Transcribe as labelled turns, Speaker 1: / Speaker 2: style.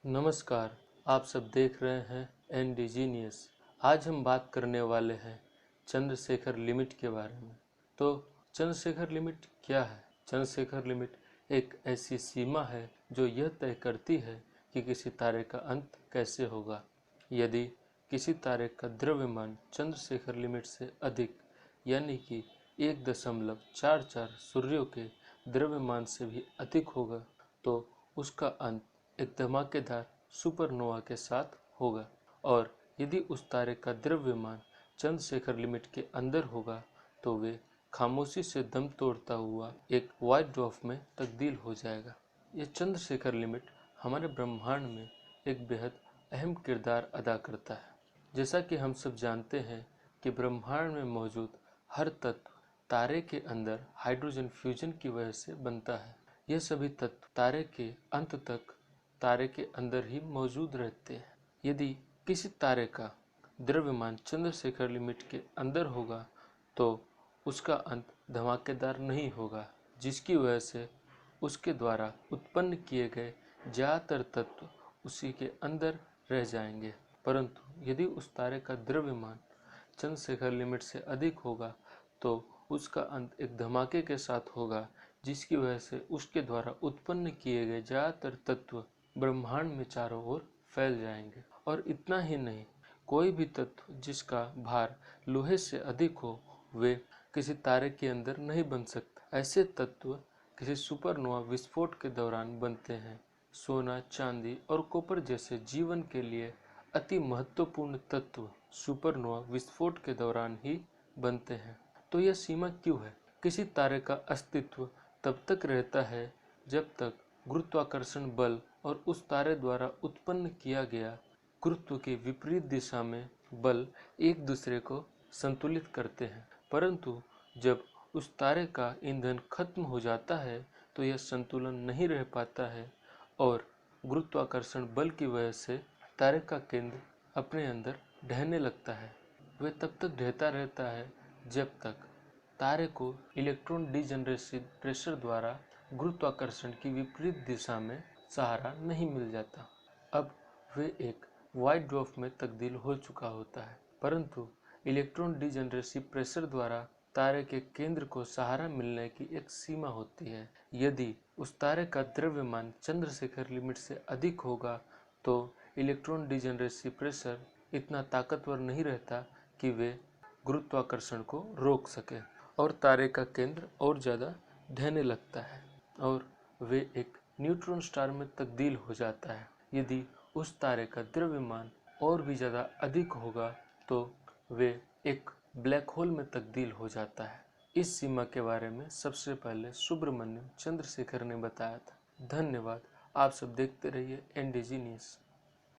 Speaker 1: नमस्कार, आप सब देख रहे हैं इंडिजीनियस। आज हम बात करने वाले हैं चंद्रशेखर लिमिट के बारे में। तो चंद्रशेखर लिमिट क्या है? चंद्रशेखर लिमिट एक ऐसी सीमा है जो यह तय करती है कि किसी तारे का अंत कैसे होगा। यदि किसी तारे का द्रव्यमान चंद्रशेखर लिमिट से अधिक यानी कि 1.44 सूर्यों के द्रव्यमान से भी अधिक होगा तो उसका अंत एक धमाकेदार सुपरनोवा के साथ होगा। और यदि उस तारे का द्रव्यमान चंद्रशेखर लिमिट के अंदर होगा तो वे खामोशी से दम तोड़ता हुआ एक व्हाइट ड्वार्फ में तब्दील हो जाएगा। यह चंद्रशेखर लिमिट हमारे ब्रह्मांड में एक बेहद अहम किरदार अदा करता है। जैसा कि हम सब जानते हैं कि ब्रह्मांड में मौजूद हर तत्व तारे के अंदर हाइड्रोजन फ्यूजन की वजह से बनता है। यह सभी तत्व तारे के अंत तक तारे के अंदर ही मौजूद रहते हैं। यदि किसी तारे का द्रव्यमान चंद्रशेखर लिमिट के अंदर होगा तो उसका अंत धमाकेदार नहीं होगा, जिसकी वजह से उसके द्वारा उत्पन्न किए गए ज्यादातर तत्व उसी के अंदर रह जाएंगे। परंतु यदि उस तारे का द्रव्यमान चंद्रशेखर लिमिट से अधिक होगा तो उसका अंत एक धमाके के साथ होगा, जिसकी वजह से उसके द्वारा उत्पन्न किए गए ज्यादातर तत्व ब्रह्मांड में चारों ओर फैल जाएंगे। और इतना ही नहीं, कोई भी तत्व जिसका भार लोहे से अधिक हो वे किसी तारे के अंदर नहीं बन सकता। ऐसे तत्व किसी सुपरनोवा विस्फोट के दौरान बनते हैं। सोना, चांदी और कॉपर जैसे जीवन के लिए अति महत्वपूर्ण तत्व सुपरनोवा विस्फोट के दौरान ही बनते हैं। तो यह सीमा क्यों है? किसी तारे का अस्तित्व तब तक रहता है जब तक गुरुत्वाकर्षण बल और उस तारे द्वारा उत्पन्न किया गया गुरुत्व के विपरीत दिशा में बल एक दूसरे को संतुलित करते हैं। परंतु जब उस तारे का ईंधन खत्म हो जाता है तो यह संतुलन नहीं रह पाता है और गुरुत्वाकर्षण बल की वजह से तारे का केंद्र अपने अंदर ढहने लगता है। वह तब तक ढहता रहता है जब तक तारे को इलेक्ट्रॉन डिजनरेसी प्रेशर द्वारा गुरुत्वाकर्षण की विपरीत दिशा में सहारा नहीं मिल जाता। अब वे एक व्हाइट ड्वार्फ में तब्दील हो चुका होता है, परंतु इलेक्ट्रॉन डिजनरेसी प्रेशर द्वारा तारे के केंद्र को सहारा मिलने की एक सीमा होती है। यदि उस तारे का द्रव्यमान चंद्रशेखर लिमिट से अधिक होगा तो इलेक्ट्रॉन डिजनरेसी प्रेशर इतना ताकतवर नहीं रहता कि वे गुरुत्वाकर्षण को रोक सके और तारे का केंद्र और ज़्यादा ढहने लगता है और वे एक न्यूट्रॉन स्टार में तब्दील हो जाता है। यदि उस तारे का द्रव्यमान और भी ज़्यादा अधिक होगा तो वे एक ब्लैक होल में तब्दील हो जाता है। इस सीमा के बारे में सबसे पहले सुब्रमण्यम चंद्रशेखर ने बताया था। धन्यवाद। आप सब देखते रहिए इंडिजीनियस।